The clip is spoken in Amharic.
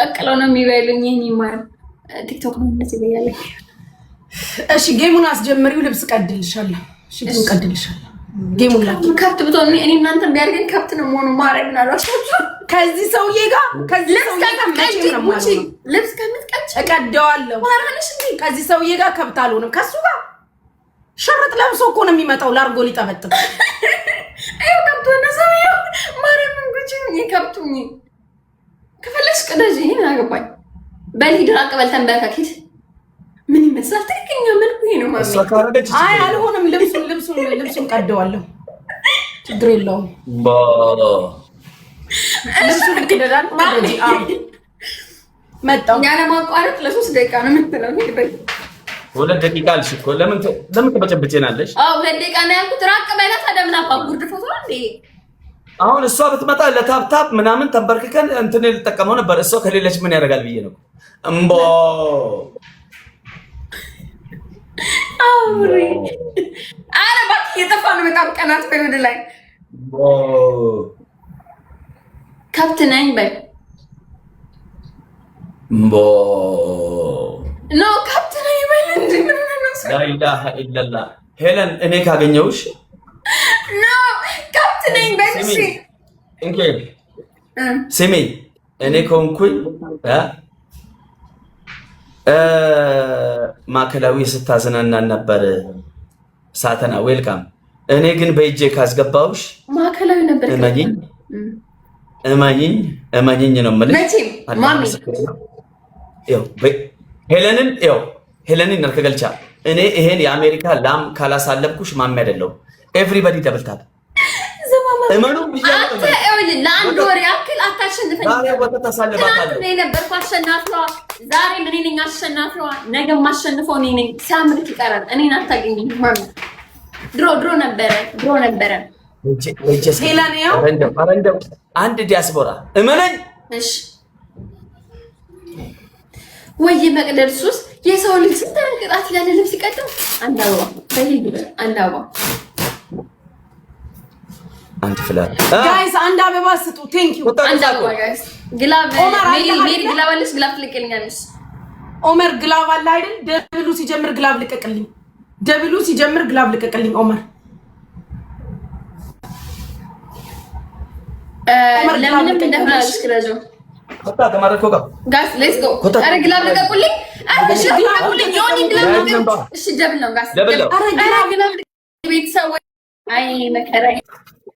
ቀቅለው ነው የሚበሉኝ። እኔ ማር ቲክቶክ ነው እንደዚህ በያለኝ። እሺ ጌሙን አስጀምሪው። ልብስ ቀድልሻለሁ። እሺ ጌሙን ቀድልሻለሁ። ጌሙን ላኪ። ከብት ብትሆን እኔ እናንተ ቢያርገን ከብት ነው መሆኑ ማረግ ናላችሁ። ከዚህ ሰውዬ ጋር ልብስ ከምትቀጭ እቀደዋለሁ። ማራነሽ እንዴ? ከዚህ ሰውዬ ጋር ከብት አልሆንም። ከሱ ጋር ሸርጥ ለብሶ እኮ ነው የሚመጣው። ላርጎ ሊጠበጥብ አዩ ከብት ሆነ ሰውዬው ማረም እንግዲህ ይከብቱኝ። ከፈለሽ ቅደጂ። ይሄን አገባኝ። በሊድ አቀበል ተንበረከኪት ምን ይመስላል? ትክክለኛ መልኩ ይሄ ነው ማለት። አይ አልሆነም። ልብሱን ቀደዋለሁ። ችግር የለውም። ልብሱን ልቅደዳል ማለት መጣው። ያለ ማቋረጥ ለ3 ደቂቃ ነው የምትለው። ሄድበይ 2 ደቂቃ አልሽ እኮ ለምን ትበጨብጨናለሽ? አዎ 2 ደቂቃ ነው ያልኩት። ራቅ በላ ታደምና ጉርድ ፎቶ እንዴ። አሁን እሷ ብትመጣ ለታፕታፕ ምናምን ተንበርክከን እንትን ልጠቀመው ነበር። እሷ ከሌለች ምን ያደርጋል ብዬ ነው። እምቦ አውሪ አረ እባክህ እየጠፋ ነው በጣም ቀናት በይወደ ላይ ከብት ነኝ በይ እምቦ ኖ ከብት ነኝ በይ እንዴ ምን ነው ላ ኢላሃ ኢላላህ ሄለን እኔ ካገኘውሽ ኖ ከብት ነኝ በይ እሺ እንዴ ስሚ እኔ ኮንኩኝ ማከላዊ ስታዝናናን ነበር። ሳተና ዌልካም። እኔ ግን በእጄ ካስገባውሽ ማከላዊ ነበር። እመኚኝ ነው የምልሽ። መቼም ማሚ ሄለንን ነርከገልቻ እኔ ይሄን የአሜሪካ ላም ካላሳለብኩሽ ማሚ አይደለሁም። ኤቭሪባዲ ደብልታል እመኑ አንተ ለአንድ ወር ያክል አታሸንፈኝ። ትናንት እኔ ነበርኩ አሸናፊዋ፣ ዛሬ እኔ ነኝ አሸናፊዋ፣ ነገ ማሸንፈው እኔ ነኝ። ሲያምርክ ይቀራል። እኔን አታገኝም ማሚ። ድሮ ነበረ ሄላኒያ አረንደው አንድ ዲያስፖራ እመነኝ። እሺ ወይ መቅደል ሱስ የሰው ልጅ ስተረቅጣት ያለ ልብስ ይቀጥም አንዳዋ አንዳዋ አንተ ፍላት ጋይስ አንድ አበባ ስጡ። ቴንክ ዩ አንድ አበባ ጋይስ። ግላብ ሜሪ ግላብ አለሽ? ግላብ ትልቅልኛለሽ? ኦመር ግላብ አለ አይደል? ደብሉ ሲጀምር ግላብ ልቀቅልኝ። ኦመር ለምንም እንደፈራሽ ክረጆ ወጣ ተማረኮ ጋይስ ሌትስ ጎ። አረ ግላብ ልቀቁልኝ። እሺ ልቀቁልኝ። ዮኒ ግላብ እሺ ደብል ነው ጋይስ። አረ ግላብ ቤተሰብ አይ መከራዬ